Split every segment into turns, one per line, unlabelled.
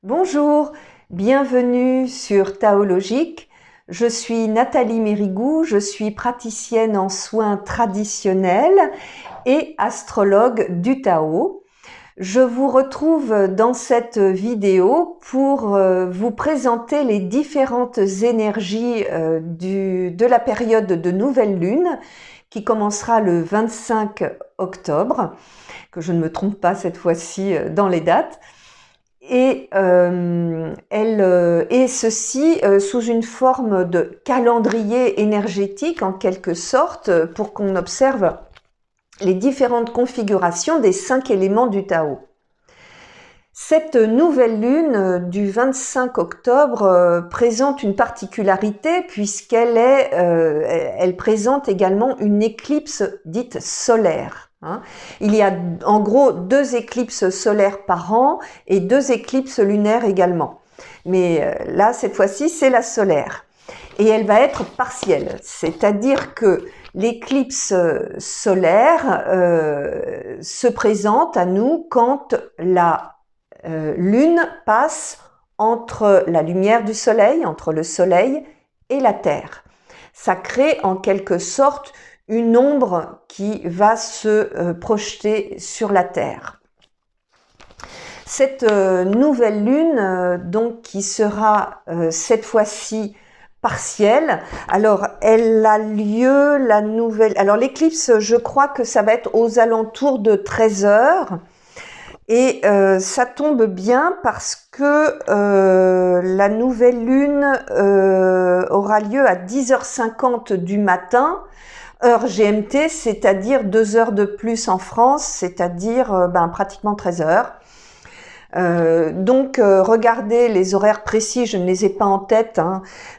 Bonjour, bienvenue sur Taologique. Je suis Nathalie Mérigou, je suis praticienne en soins traditionnels et astrologue du Tao. Je vous retrouve dans cette vidéo pour vous présenter les différentes énergies de la période de nouvelle lune qui commencera le 25 octobre, que je ne me trompe pas cette fois-ci dans les dates. Et ceci sous une forme de calendrier énergétique en quelque sorte pour qu'on observe les différentes configurations des 5 éléments du Tao. Cette nouvelle lune du 25 octobre présente une particularité puisqu'elle elle présente également une éclipse dite solaire. Il y a en gros 2 éclipses solaires par an et 2 éclipses lunaires également. Mais là, cette fois-ci, c'est la solaire. Et elle va être partielle, c'est-à-dire que l'éclipse solaire se présente à nous quand la lune passe entre la lumière du soleil, entre le soleil et la terre. Ça crée en quelque sorte une ombre qui va se projeter sur la terre. Cette nouvelle lune, donc, qui sera cette fois-ci partielle, alors elle a lieu, la nouvelle... Alors l'éclipse, je crois que ça va être aux alentours de 13 heures. Et ça tombe bien parce que la nouvelle lune aura lieu à 10h50 du matin, heure GMT, c'est-à-dire 2 heures de plus en France, c'est-à-dire pratiquement 13 heures. Donc regardez les horaires précis, je ne les ai pas en tête,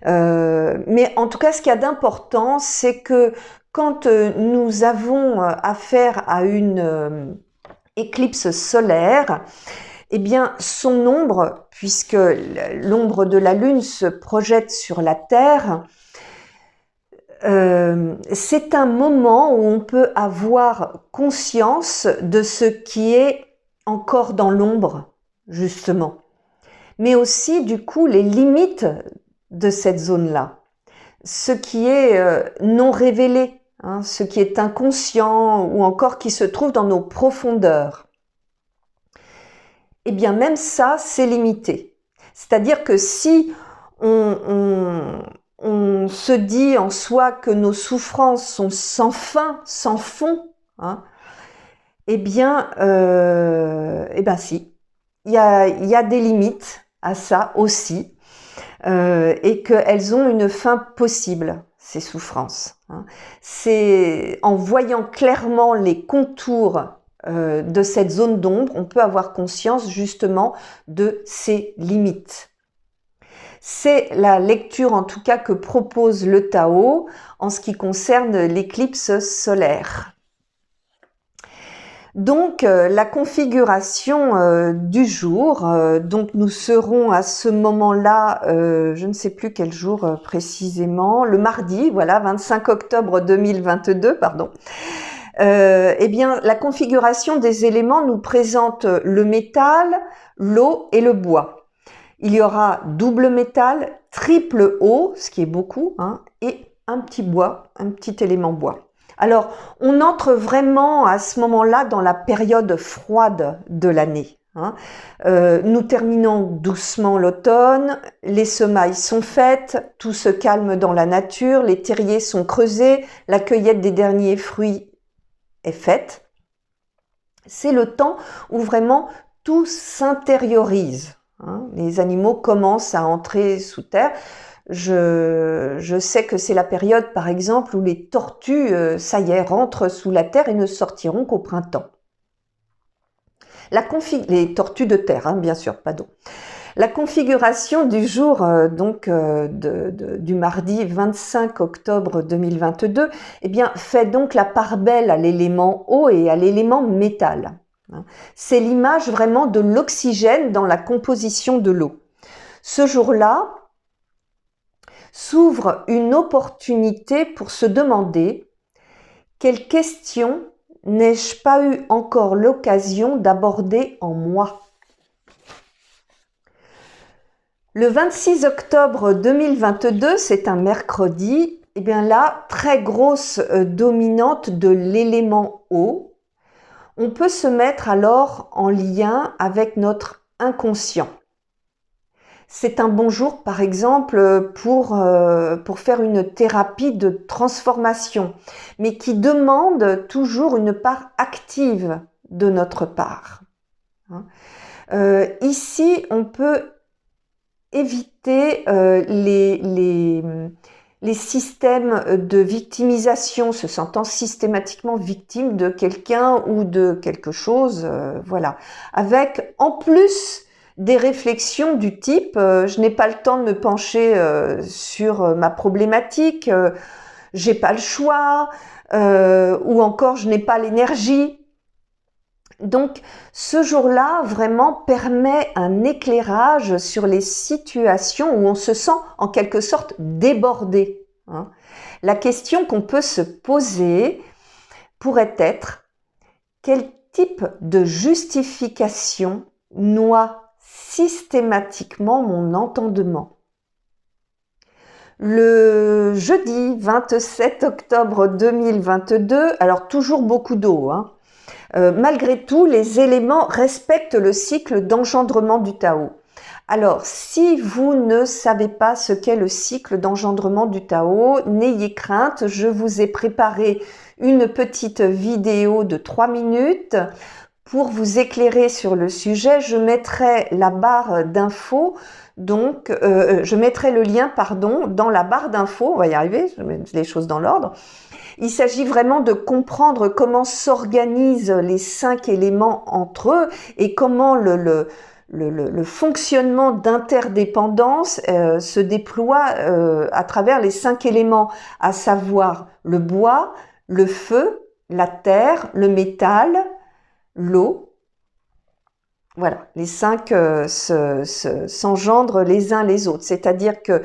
mais en tout cas ce qu'il y a d'important, c'est que quand nous avons affaire à une éclipse solaire, eh bien son ombre, puisque l'ombre de la lune se projette sur la Terre, c'est un moment où on peut avoir conscience de ce qui est encore dans l'ombre, justement, mais aussi du coup les limites de cette zone-là, ce qui est non révélé, ce qui est inconscient ou encore qui se trouve dans nos profondeurs. Eh bien même ça, c'est limité. C'est-à-dire que si on se dit en soi que nos souffrances sont sans fin, sans fond, eh bien si, il y a des limites à ça aussi, et qu'elles ont une fin possible, ces souffrances. C'est en voyant clairement les contours de cette zone d'ombre, on peut avoir conscience justement de ces limites. C'est la lecture en tout cas que propose le Tao en ce qui concerne l'éclipse solaire. Donc la configuration du jour, donc nous serons à ce moment-là, je ne sais plus quel jour précisément, le mardi, voilà, 25 octobre 2022, pardon. Eh bien, la configuration des éléments nous présente le métal, l'eau et le bois. Il y aura double métal, triple eau, ce qui est beaucoup, et un petit bois, un petit élément bois. Alors, on entre vraiment à ce moment-là dans la période froide de l'année. Nous terminons doucement l'automne, les semailles sont faites, tout se calme dans la nature, les terriers sont creusés, la cueillette des derniers fruits est faite. C'est le temps où vraiment tout s'intériorise. Les animaux commencent à entrer sous terre. Je sais que c'est la période, par exemple, où les tortues, ça y est, rentrent sous la terre et ne sortiront qu'au printemps. Les tortues de terre, bien sûr, pas d'eau. La configuration du jour, du mardi 25 octobre 2022, eh bien, fait donc la part belle à l'élément eau et à l'élément métal. C'est l'image vraiment de l'oxygène dans la composition de l'eau. Ce jour-là, s'ouvre une opportunité pour se demander quelles questions n'ai-je pas eu encore l'occasion d'aborder en moi. Le 26 octobre 2022, c'est un mercredi, et bien là, très grosse dominante de l'élément eau. On peut se mettre alors en lien avec notre inconscient. C'est un bon jour, par exemple, pour faire une thérapie de transformation, mais qui demande toujours une part active de notre part. Ici, on peut éviter les systèmes de victimisation, se sentant systématiquement victime de quelqu'un ou de quelque chose, voilà. Avec, en plus, des réflexions du type je n'ai pas le temps de me pencher sur ma problématique, j'ai pas le choix, ou encore je n'ai pas l'énergie. Donc, ce jour-là, vraiment, permet un éclairage sur les situations où on se sent en quelque sorte débordé. La question qu'on peut se poser pourrait être: quel type de justification noie systématiquement mon entendement? Le jeudi 27 octobre 2022, alors toujours beaucoup d'eau, malgré tout, les éléments respectent le cycle d'engendrement du Tao. Alors, si vous ne savez pas ce qu'est le cycle d'engendrement du Tao, n'ayez crainte, je vous ai préparé une petite vidéo de 3 minutes pour vous éclairer sur le sujet. Je mettrai la barre d'infos, donc je mettrai le lien, dans la barre d'infos. On va y arriver, je mets les choses dans l'ordre. Il s'agit vraiment de comprendre comment s'organisent les 5 éléments entre eux et comment le fonctionnement d'interdépendance se déploie à travers les 5 éléments, à savoir le bois, le feu, la terre, le métal, l'eau. Voilà, les 5 s'engendrent les uns les autres, c'est-à-dire que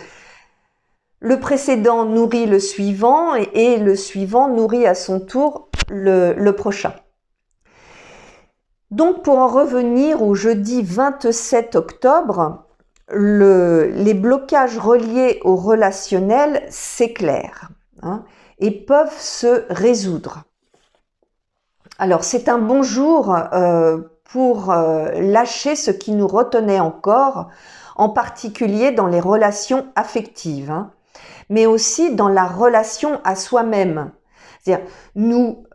le précédent nourrit le suivant et le suivant nourrit à son tour le prochain. Donc, pour en revenir au jeudi 27 octobre, les blocages reliés au relationnel s'éclairent et peuvent se résoudre. Alors, c'est un bon jour pour lâcher ce qui nous retenait encore, en particulier dans les relations affectives, mais aussi dans la relation à soi-même. C'est-à-dire, nous,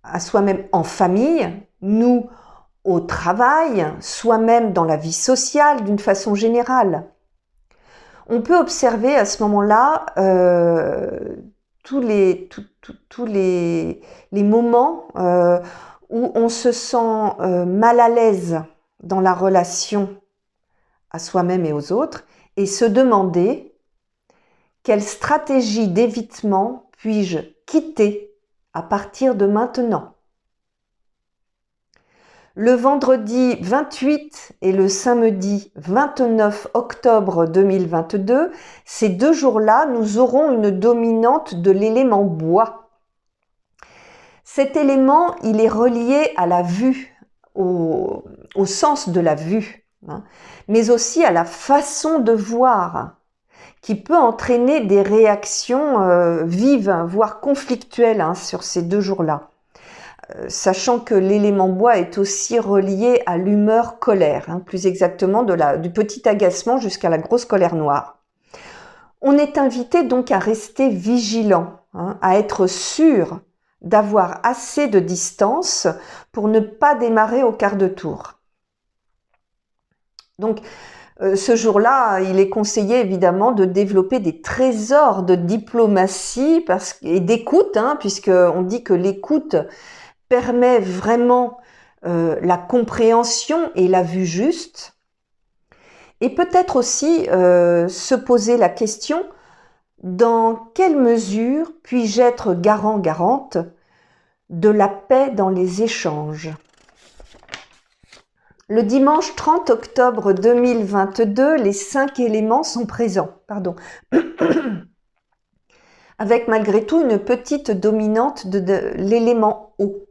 à soi-même en famille, nous au travail, soi-même dans la vie sociale d'une façon générale. On peut observer à ce moment-là tous les moments où on se sent mal à l'aise dans la relation à soi-même et aux autres, et se demander: quelle stratégie d'évitement puis-je quitter à partir de maintenant? Le vendredi 28 et le samedi 29 octobre 2022, ces 2 jours-là, nous aurons une dominante de l'élément bois. Cet élément, il est relié à la vue, au sens de la vue, mais aussi à la façon de voir, qui peut entraîner des réactions vives, voire conflictuelles sur ces 2 jours-là. Sachant que l'élément bois est aussi relié à l'humeur colère, plus exactement du petit agacement jusqu'à la grosse colère noire. On est invité donc à rester vigilant, à être sûr d'avoir assez de distance pour ne pas démarrer au quart de tour. Donc, ce jour-là, il est conseillé évidemment de développer des trésors de diplomatie et d'écoute, puisqu'on dit que l'écoute permet vraiment la compréhension et la vue juste. Et peut-être aussi se poser la question: dans quelle mesure puis-je être garante de la paix dans les échanges? Le dimanche 30 octobre 2022, les 5 éléments sont présents. Avec malgré tout une petite dominante de l'élément eau.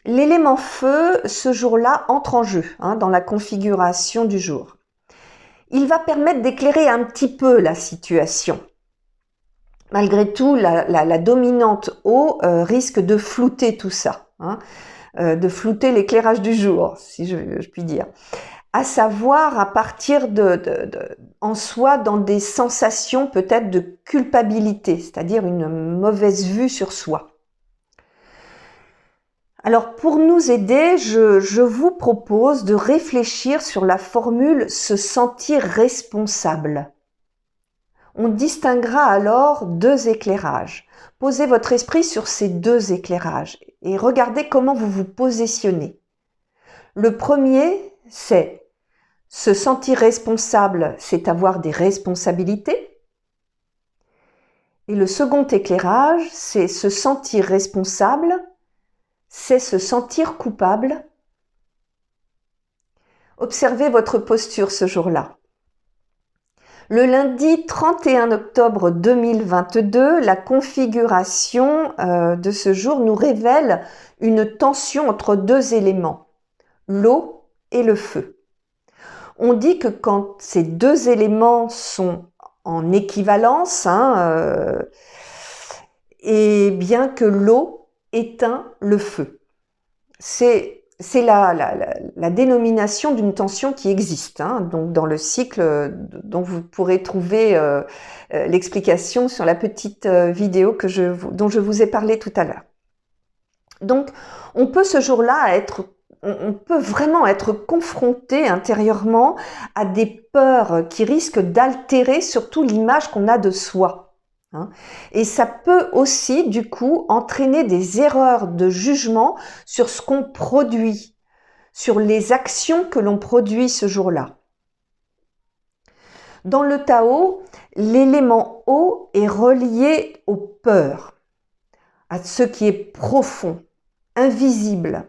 L'élément feu, ce jour-là, entre en jeu dans la configuration du jour. Il va permettre d'éclairer un petit peu la situation. Malgré tout, la dominante eau risque de flouter tout ça, de flouter l'éclairage du jour, si je puis dire. À savoir à partir en soi dans des sensations peut-être de culpabilité, c'est-à-dire une mauvaise vue sur soi. Alors pour nous aider, je vous propose de réfléchir sur la formule « se sentir responsable ». On distinguera alors deux éclairages. Posez votre esprit sur ces deux éclairages et regardez comment vous vous positionnez. Le premier, c'est se sentir responsable, c'est avoir des responsabilités. Et le second éclairage, c'est se sentir responsable, c'est se sentir coupable. Observez votre posture ce jour-là. Le lundi 31 octobre 2022, la configuration de ce jour nous révèle une tension entre deux éléments, l'eau et le feu. On dit que quand ces deux éléments sont en équivalence, et bien que l'eau éteint le feu. C'est la dénomination d'une tension qui existe, donc dans le cycle dont vous pourrez trouver l'explication sur la petite vidéo dont je vous ai parlé tout à l'heure. Donc, on peut ce jour-là on peut vraiment être confronté intérieurement à des peurs qui risquent d'altérer surtout l'image qu'on a de soi. Et ça peut aussi, du coup, entraîner des erreurs de jugement sur ce qu'on produit, sur les actions que l'on produit ce jour-là. Dans le Tao, l'élément eau est relié aux peurs, à ce qui est profond, invisible,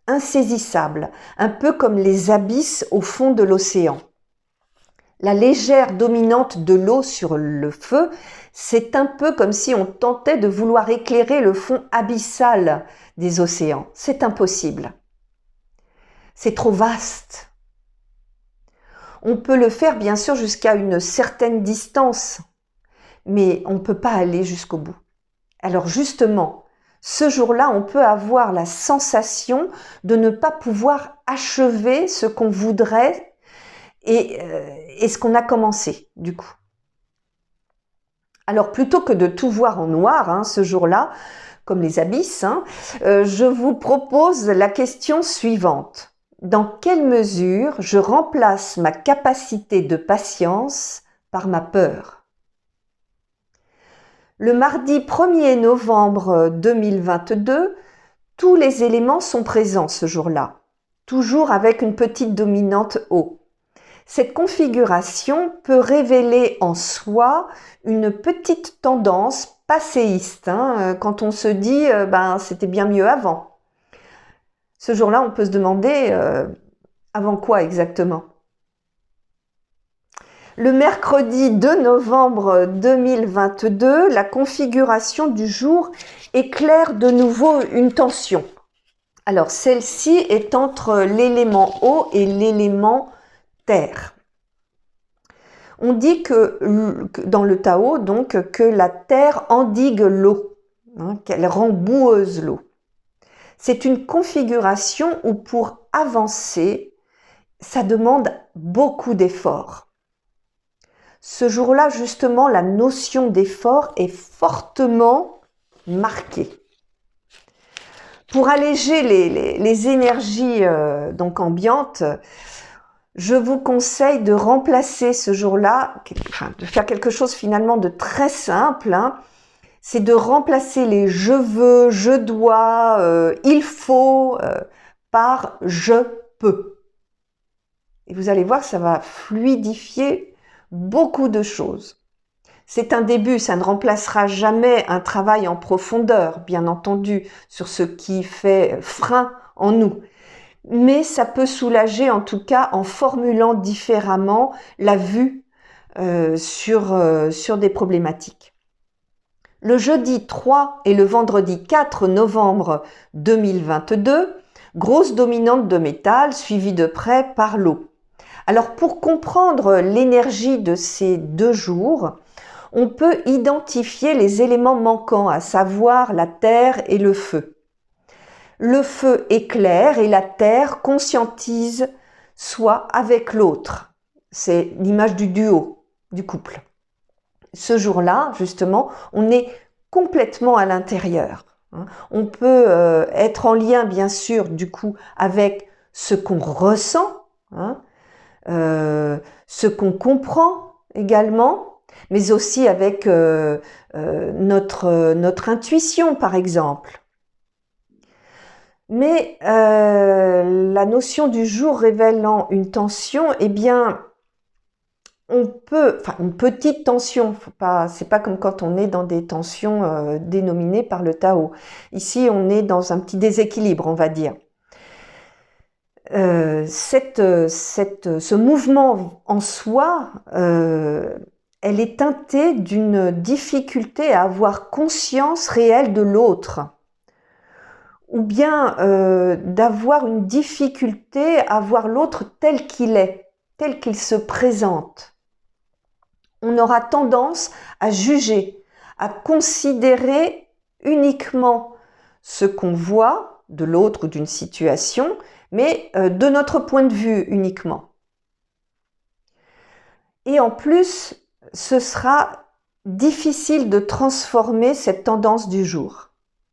insaisissable, un peu comme les abysses au fond de l'océan. La légère dominante de l'eau sur le feu, c'est un peu comme si on tentait de vouloir éclairer le fond abyssal des océans. C'est impossible. C'est trop vaste. On peut le faire bien sûr jusqu'à une certaine distance, mais on ne peut pas aller jusqu'au bout. Alors justement, ce jour-là, on peut avoir la sensation de ne pas pouvoir achever ce qu'on voudrait et ce qu'on a commencé, du coup. Alors, plutôt que de tout voir en noir, ce jour-là, comme les abysses, je vous propose la question suivante. Dans quelle mesure je remplace ma capacité de patience par ma peur ? Le mardi 1er novembre 2022, tous les éléments sont présents ce jour-là, toujours avec une petite dominante eau. Cette configuration peut révéler en soi une petite tendance passéiste, quand on se dit c'était bien mieux avant. Ce jour-là, on peut se demander avant quoi exactement ? Le mercredi 2 novembre 2022, la configuration du jour éclaire de nouveau une tension. Alors, celle-ci est entre l'élément eau et l'élément terre. On dit que dans le Tao, donc, que la terre endigue l'eau, qu'elle rend boueuse l'eau. C'est une configuration où pour avancer, ça demande beaucoup d'efforts. Ce jour-là, justement, la notion d'effort est fortement marquée. Pour alléger les énergies donc ambiantes, je vous conseille de remplacer ce jour-là, de faire quelque chose finalement de très simple, c'est de remplacer les « je veux »,« je dois »,« il faut » par « je peux ». Et vous allez voir, ça va fluidifier beaucoup de choses. C'est un début, ça ne remplacera jamais un travail en profondeur, bien entendu, sur ce qui fait frein en nous. Mais ça peut soulager, en tout cas, en formulant différemment la vue sur des problématiques. Le jeudi 3 et le vendredi 4 novembre 2022, grosse dominante de métal suivie de près par l'eau. Alors pour comprendre l'énergie de ces 2 jours, on peut identifier les éléments manquants, à savoir la terre et le feu. Le feu éclaire et la terre conscientise soi avec l'autre. C'est l'image du duo, du couple. Ce jour-là, justement, on est complètement à l'intérieur. On peut être en lien, bien sûr, du coup, avec ce qu'on ressent, ce qu'on comprend également, mais aussi avec notre intuition, par exemple. Mais la notion du jour révélant une tension, eh bien, une petite tension, c'est pas comme quand on est dans des tensions dénominées par le Tao. Ici, on est dans un petit déséquilibre, on va dire. Ce mouvement en soi, elle est teintée d'une difficulté à avoir conscience réelle de l'autre, ou bien d'avoir une difficulté à voir l'autre tel qu'il est, tel qu'il se présente. On aura tendance à juger, à considérer uniquement ce qu'on voit de l'autre ou d'une situation, mais de notre point de vue uniquement. Et en plus, ce sera difficile de transformer cette tendance du jour.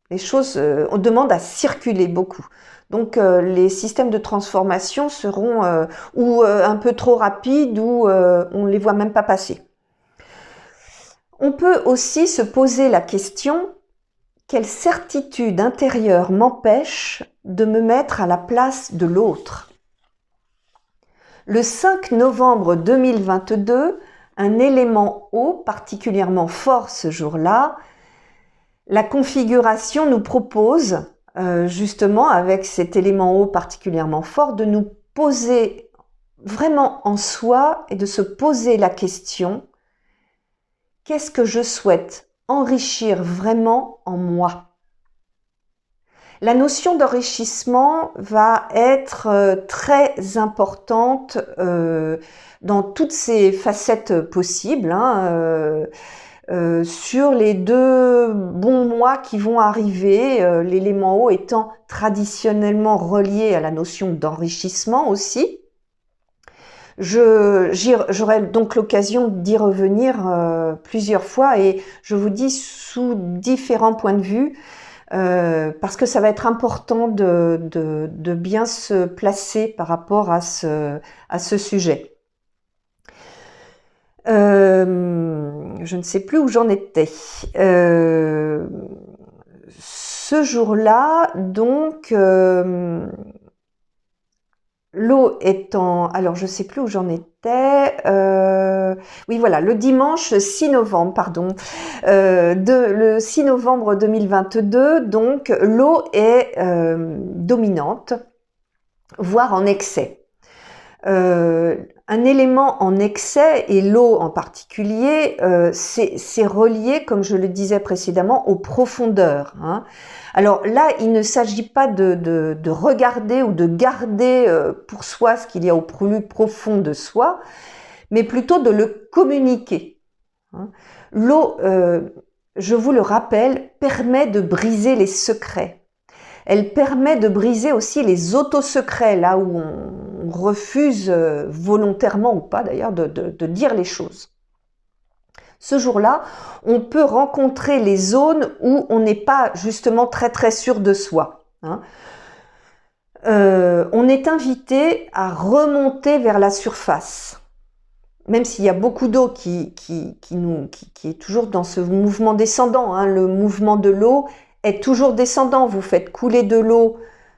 Les choses, on demande à circuler beaucoup. Donc les systèmes de transformation seront ou un peu trop rapides ou on ne les voit même pas passer. On peut aussi se poser la question: quelle certitude intérieure m'empêche de me mettre à la place de l'autre? Le 5 novembre 2022, un élément eau particulièrement fort ce jour-là, la configuration nous propose, justement avec cet élément eau particulièrement fort, de nous poser vraiment en soi et de se poser la question: qu'est-ce que je souhaite enrichir vraiment en moi? La notion d'enrichissement va être très importante dans toutes ses facettes possibles, sur les 2 bons mois qui vont arriver, l'élément eau étant traditionnellement relié à la notion d'enrichissement aussi. J'aurai donc l'occasion d'y revenir plusieurs fois et je vous dis sous différents points de vue, parce que ça va être important de bien se placer par rapport à ce sujet. Je ne sais plus où j'en étais. Ce jour-là, donc, l'eau étant... Alors, je ne sais plus où j'en étais. Oui, voilà, le dimanche 6 novembre, pardon. Le 6 novembre 2022, donc, l'eau est dominante, voire en excès. Un élément en excès, et l'eau en particulier, c'est relié, comme je le disais précédemment, aux profondeurs. Alors là, il ne s'agit pas de regarder ou de garder pour soi ce qu'il y a au plus profond de soi, mais plutôt de le communiquer. L'eau, je vous le rappelle, permet de briser les secrets. Elle permet de briser aussi les autosecrets, là où on refuse volontairement ou pas d'ailleurs de dire les choses. Ce jour-là, on peut rencontrer les zones où on n'est pas justement très sûr de soi. On est invité à remonter vers la surface. Même s'il y a beaucoup d'eau qui est toujours dans ce mouvement descendant, le mouvement de l'eau est toujours descendant. Vous faites couler de l'eau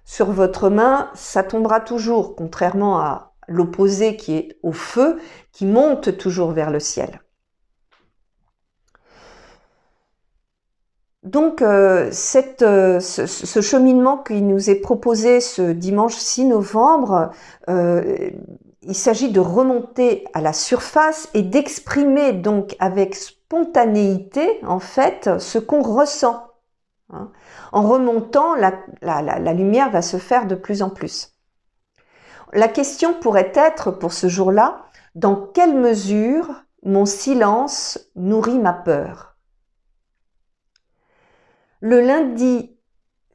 sur votre main, ça tombera toujours, contrairement à l'opposé qui est au feu, qui monte toujours vers le ciel. Donc, ce cheminement qui nous est proposé ce dimanche 6 novembre, il s'agit de remonter à la surface et d'exprimer donc avec spontanéité, en fait, ce qu'on ressent. En remontant, la lumière va se faire de plus en plus. La question pourrait être, pour ce jour-là, dans quelle mesure mon silence nourrit ma peur? Le lundi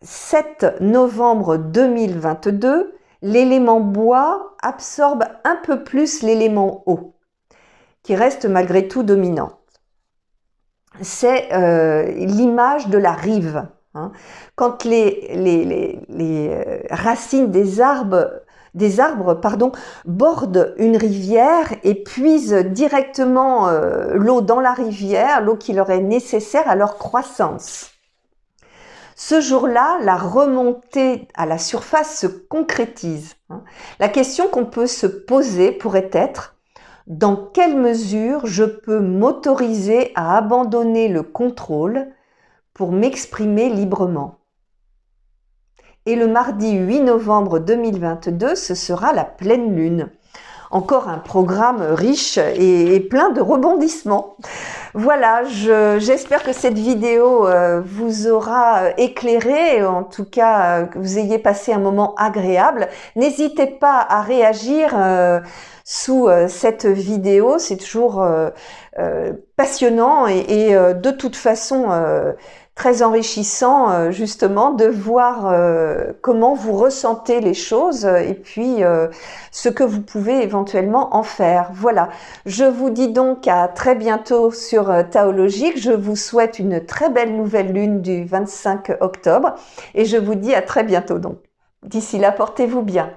7 novembre 2022, l'élément bois absorbe un peu plus l'élément eau, qui reste malgré tout dominant. C'est l'image de la rive. Quand les racines des arbres bordent une rivière et puisent directement l'eau dans la rivière, l'eau qui leur est nécessaire à leur croissance. Ce jour-là, la remontée à la surface se concrétise. La question qu'on peut se poser pourrait être: dans quelle mesure je peux m'autoriser à abandonner le contrôle pour m'exprimer librement? Et le mardi 8 novembre 2022, ce sera la pleine lune. Encore un programme riche et plein de rebondissements. Voilà, j'espère que cette vidéo vous aura éclairé, en tout cas que vous ayez passé un moment agréable. N'hésitez pas à réagir sous cette vidéo, c'est toujours passionnant et de toute façon très enrichissant justement de voir comment vous ressentez les choses et puis ce que vous pouvez éventuellement en faire. Voilà, je vous dis donc à très bientôt sur Taologique. Je vous souhaite une très belle nouvelle lune du 25 octobre et je vous dis à très bientôt donc. D'ici là, portez-vous bien.